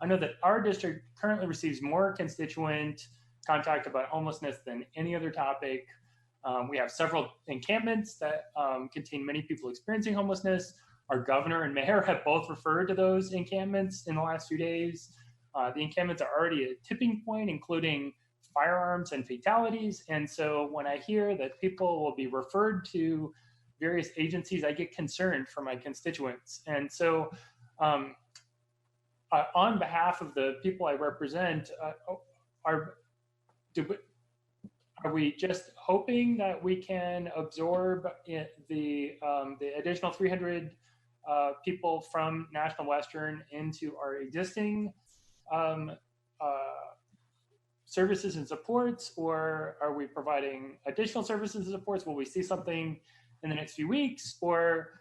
I know that our district currently receives more constituent contact about homelessness than any other topic. We have several encampments that contain many people experiencing homelessness. Our governor and mayor have both referred to those encampments in the last few days. The encampments are already at a tipping point, including firearms and fatalities. And so when I hear that people will be referred to various agencies, I get concerned for my constituents. And so on behalf of the people I represent, are we just hoping that we can absorb the additional 300 people from National Western into our existing services and supports, or are we providing additional services and supports? Will we see something in the next few weeks, or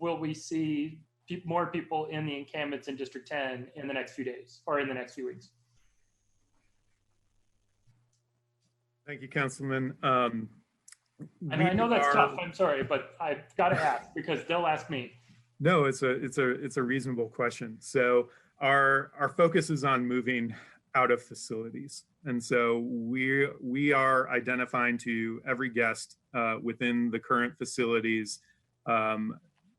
will we see more people in the encampments in District 10 in the next few days or in the next few weeks? Thank you, Councilman. And I know that's tough. I'm sorry, but I've got to ask because they'll ask me. No, it's a reasonable question. So our focus is on moving out of facilities, and so we are identifying to every guest within the current facilities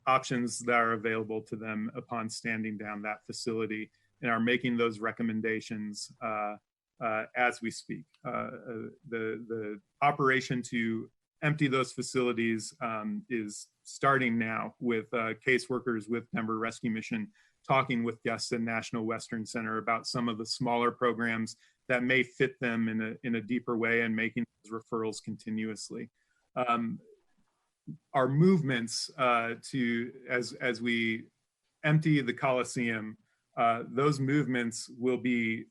options that are available to them upon standing down that facility, and are making those recommendations as we speak. The operation to empty those facilities is starting now with caseworkers with Denver Rescue Mission talking with guests at National Western Center about some of the smaller programs that may fit them in a deeper way and making those referrals continuously. Our movements as we empty the Coliseum, those movements will be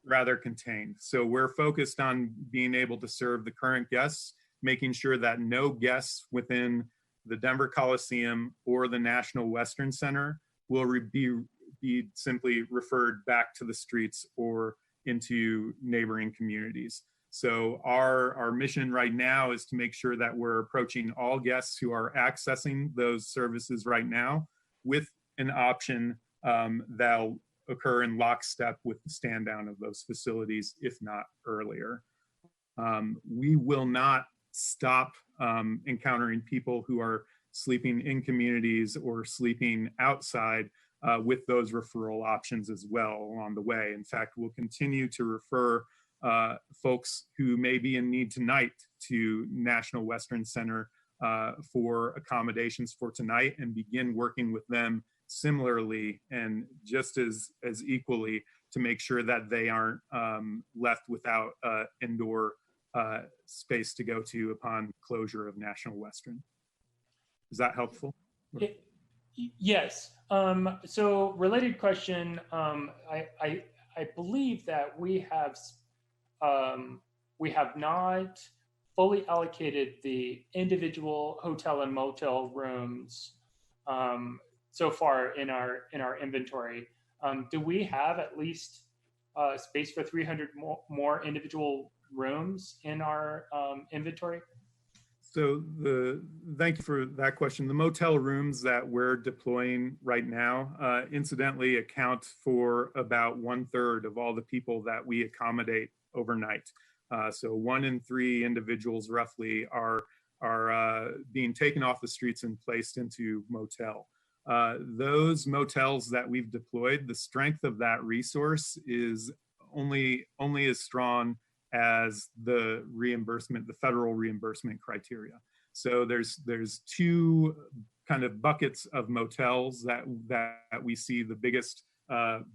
rather contained. So we're focused on being able to serve the current guests, making sure that no guests within the Denver Coliseum or the National Western Center will be simply referred back to the streets or into neighboring communities. So our mission right now is to make sure that we're approaching all guests who are accessing those services right now with an option that'll occur in lockstep with the stand down of those facilities, if not earlier. We will not stop encountering people who are sleeping in communities or sleeping outside with those referral options as well along the way. In fact, we'll continue to refer folks who may be in need tonight to National Western Center for accommodations for tonight, and begin working with them similarly and just as equally to make sure that they aren't left without indoor space to go to upon closure of National Western. Is that helpful? Yes. So related question, I believe that we have not fully allocated the individual hotel and motel rooms so far in our inventory. Do we have at least space for 300 more individual rooms in our inventory? So thank you for that question. The motel rooms that we're deploying right now, incidentally, account for about 1/3 of all the people that we accommodate overnight. So 1 in 3 individuals roughly are being taken off the streets and placed into motel. Those motels that we've deployed, the strength of that resource is only as strong as the reimbursement, the federal reimbursement criteria. So there's 2 kind of buckets of motels that we see the biggest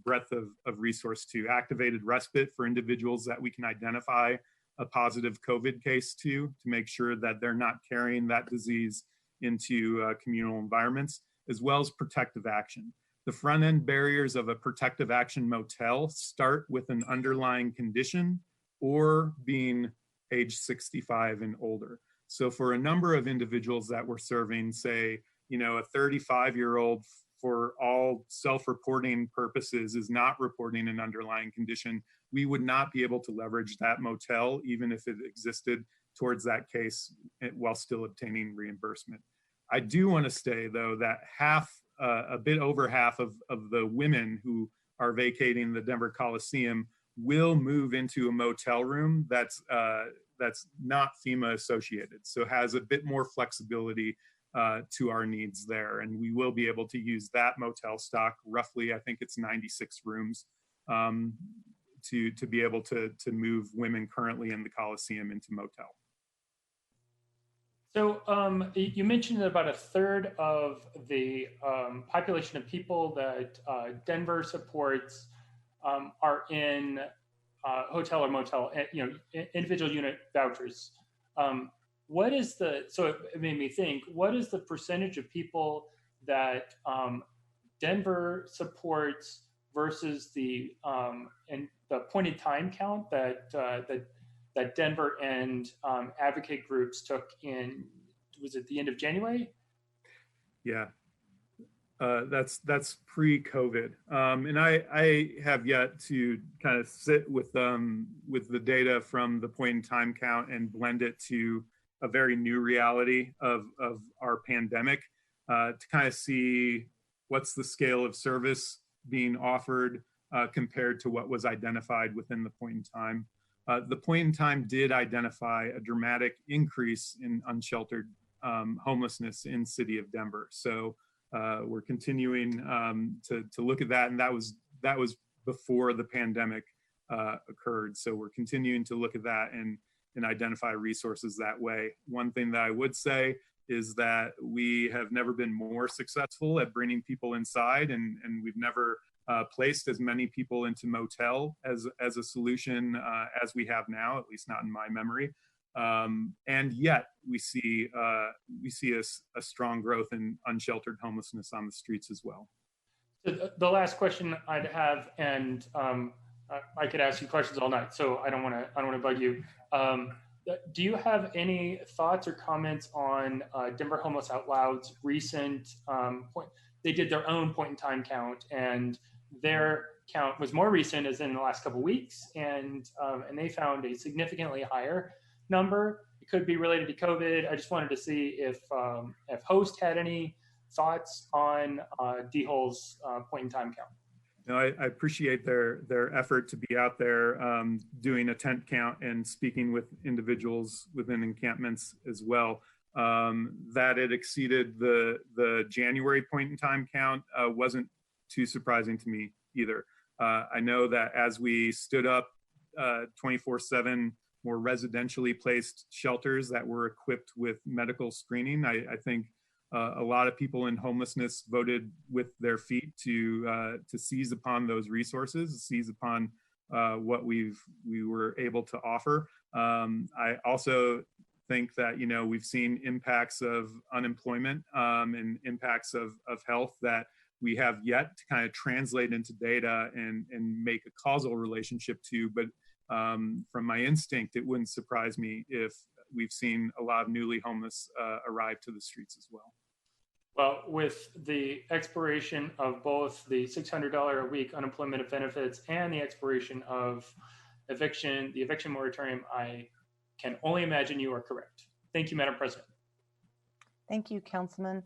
breadth of resource to: activated respite for individuals that we can identify a positive COVID case to make sure that they're not carrying that disease into communal environments, as well as protective action. The front end barriers of a protective action motel start with an underlying condition or being age 65 and older. So for a number of individuals that we're serving, say, a 35-year-old for all self-reporting purposes is not reporting an underlying condition, we would not be able to leverage that motel, even if it existed towards that case, while still obtaining reimbursement. I do want to say, though, that a bit over half of the women who are vacating the Denver Coliseum will move into a motel room that's not FEMA associated, so has a bit more flexibility to our needs there. And we will be able to use that motel stock, roughly, I think it's 96 rooms, to be able to move women currently in the Coliseum into motel. So you mentioned that about a third of the population of people that Denver supports are in hotel or motel, individual unit vouchers. What is so it made me think, what is the percentage of people that Denver supports versus the point in time count that Denver and advocate groups took in, was it the end of January? Yeah, that's pre-COVID, and I have yet to kind of sit with the data from the point in time count and blend it to a very new reality of our pandemic, to kind of see what's the scale of service being offered compared to what was identified within the point in time. The point in time did identify a dramatic increase in unsheltered homelessness in city of Denver. So we're continuing to look at that, and that was before the pandemic occurred. So we're continuing to look at that and identify resources that way. One thing that I would say is that we have never been more successful at bringing people inside, and we've never placed as many people into motel as a solution as we have now, at least not in my memory. And yet we see a strong growth in unsheltered homelessness on the streets as well. So the last question I'd have, and I could ask you questions all night, so I don't want to bug you. Do you have any thoughts or comments on Denver Homeless Out Loud's recent point? They did their own point in time count, and their count was more recent, as in the last couple of weeks, and they found a significantly higher number. It could be related to COVID. I just wanted to see if Host had any thoughts on D-Hole's point in time count. No, I appreciate their effort to be out there doing a tent count and speaking with individuals within encampments as well. That it exceeded the January point in time count wasn't too surprising to me either. I know that as we stood up 24/7 more residentially placed shelters that were equipped with medical screening, I think a lot of people in homelessness voted with their feet to seize upon those resources, seize upon what we were able to offer. I also think that we've seen impacts of unemployment and impacts of health that we have yet to kind of translate into data and make a causal relationship to. But from my instinct, it wouldn't surprise me if we've seen a lot of newly homeless arrive to the streets as well. Well, with the expiration of both the $600 a week unemployment benefits and the expiration of the eviction moratorium, I can only imagine you are correct. Thank you, Madam President. Thank you, Councilman.